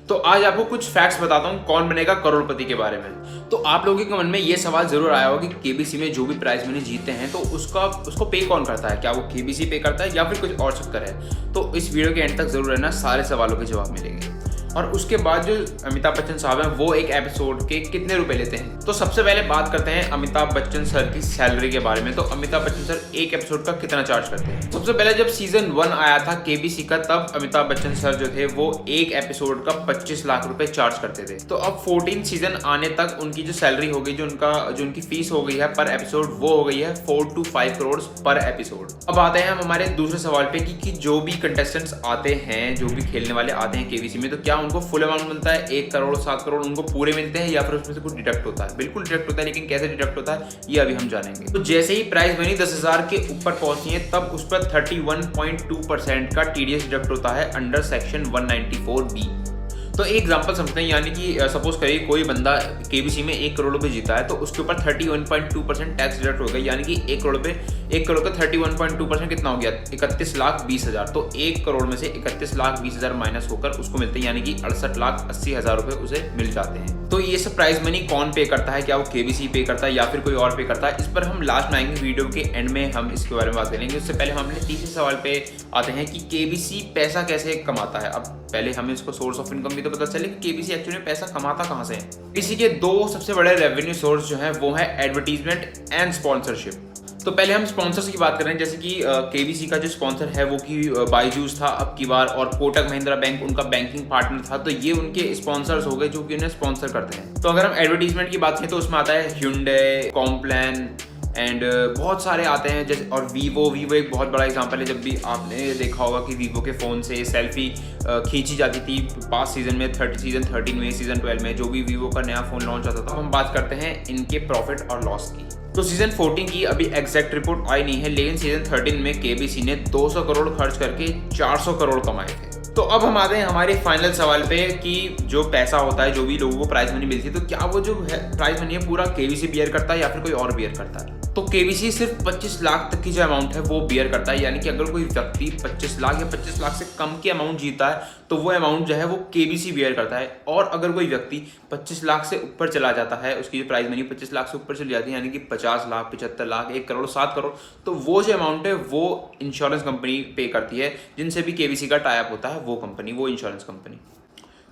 तो आज आपको कुछ फैक्ट्स बताता हूँ कौन बनेगा करोड़पति के बारे में। तो आप लोगों के मन में ये सवाल जरूर आया होगा कि केबीसी में जो भी प्राइज मनी जीतते हैं तो उसको पे कौन करता है, क्या वो केबीसी पे करता है या फिर कुछ और चक्कर है। तो इस वीडियो के एंड तक जरूर रहना, सारे सवालों के जवाब मिलेंगे। और उसके बाद जो अमिताभ बच्चन साहब हैं वो एक एपिसोड के कितने रुपए लेते हैं। तो सबसे पहले बात करते हैं अमिताभ बच्चन सर की सैलरी के बारे में। तो अमिताभ बच्चन सर एक एपिसोड का कितना चार्ज करते हैं। सबसे पहले जब सीजन 1 आया था केबीसी का, तब अमिताभ बच्चन सर जो थे वो एक एपिसोड का 25 लाख रुपए चार्ज करते थे। तो अब 14 सीजन आने तक उनकी जो सैलरी हो गई, जो उनकी फीस हो गई है पर एपिसोड, वो हो गई है 4 to 5 करोड़ पर एपिसोड। अब आते हैं हम हमारे दूसरे सवाल पे कि जो भी कंटेस्टेंट्स आते हैं, जो भी खेलने वाले आते हैं केबीसी में, तो क्या उनको फुल अमाउंट मिलता है 1 करोड़ 7 करोड़ उनको पूरे मिलते हैं या फिर उसमें से कुछ डिडक्ट होता है। बिल्कुल डिडक्ट होता है, लेकिन कैसे डिडक्ट होता है ये अभी हम जानेंगे। तो जैसे ही प्राइस मनी 10,000 के ऊपर पहुंचती है तब उस पर 31.2% का टीडीएस डिडक्ट होता है अंडर सेक्शन 194B। तो एक एग्जांपल समझते हैं, यानी कि सपोज करिए कोई बंदा केबीसी में 1 करोड़ रुपए जीता है तो उसके ऊपर 31.2% टैक्स डिडक्ट हो गया, यानी कि 1 करोड़ का 31.2% कितना हो गया, 31,20,000। तो 1 करोड़ में से 31,20,000 माइनस होकर उसको मिलते हैं, यानी कि 68,80,000 रुपए उसे मिल जाते हैं। तो ये सब प्राइज मनी कौन पे करता है, क्या वो केबीसी पे करता है या फिर कोई और पे करता है, इस पर हम लास्ट में आएंगे, वीडियो के एंड में हम इसके बारे में बात करेंगे। उससे पहले हम अपने तीसरे सवाल पे आते हैं कि केबीसी पैसा कैसे कमाता है। अब पहले हमें इसको सोर्स ऑफ इनकम भी तो पता चले कि केबीसी एक्चुअली में पैसा कमाता कहाँ से है। इसी के दो सबसे बड़े रेवेन्यू सोर्स जो है वो है एडवर्टीजमेंट एंड स्पॉन्सरशिप। तो पहले हम स्पॉन्सर्स की बात करें, जैसे कि केबीसी का जो स्पॉन्सर है वो कि बायजूस था अब की बार, और कोटक महिंद्रा बैंक उनका बैंकिंग पार्टनर था। तो ये उनके स्पॉन्सर्स हो गए जो कि उन्हें स्पॉन्सर करते हैं। तो अगर हम एडवर्टीजमेंट की बात करें तो उसमें आता है Hyundai, कॉम्प्लान एंड बहुत सारे आते हैं, जैसे और वीवो एक बहुत बड़ा एग्जांपल है। जब भी आपने देखा होगा कि वीवो के फ़ोन से सेल्फी खींची जाती थी पास्ट सीजन में, सीजन 13 में, सीजन 12 में, जो भी वीवो का नया फ़ोन लॉन्च होता था। हम बात करते हैं इनके प्रॉफिट और लॉस की। तो सीजन 14 की अभी एग्जैक्ट रिपोर्ट आई नहीं है, लेकिन सीजन 13 में केबीसी ने 200 करोड़ खर्च करके 400 करोड़ कमाए थे। तो अब हम आते हैं हमारे फाइनल सवाल पे कि जो पैसा होता है, जो भी लोगों को प्राइज मनी मिलती है, तो क्या वो जो है प्राइज मनी है पूरा केबीसी बियर करता है या फिर कोई और बियर करता है। तो केबीसी सिर्फ 25 लाख तक की जो अमाउंट है वो बियर करता है, यानी कि अगर कोई व्यक्ति 25 लाख या 25 लाख से कम की अमाउंट जीता है तो वो अमाउंट जो है वो केबीसी बियर करता है। और अगर कोई व्यक्ति 25 लाख से ऊपर चला जाता है, उसकी जो प्राइज मनी 25 लाख से ऊपर चली जाती है, यानी कि 50 लाख, 75 लाख, 1 करोड़, 7 करोड़, तो वो जो अमाउंट है वो इंश्योरेंस कंपनी पे करती है, जिनसे भी केबीसी का टाई अप होता है वो कंपनी, वो इंश्योरेंस कंपनी।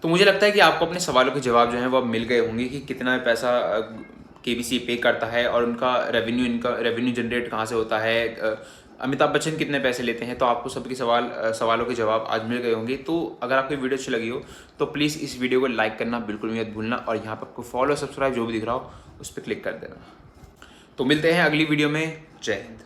तो मुझे लगता है कि आपको अपने सवालों के जवाब जो है वो अब मिल गए होंगे कि कितना पैसा केबीसी पे करता है और उनका रेवेन्यू जनरेट कहाँ से होता है, अमिताभ बच्चन कितने पैसे लेते हैं। तो आपको सबके सवालों के जवाब आज मिल गए होंगे। तो अगर आपको वीडियो अच्छी लगी हो तो प्लीज़ इस वीडियो को लाइक करना बिल्कुल भी मत भूलना, और यहाँ पर आपको फॉलो सब्सक्राइब जो भी दिख रहा हो उस पर क्लिक कर देना। तो मिलते हैं अगली वीडियो में। जय हिंद।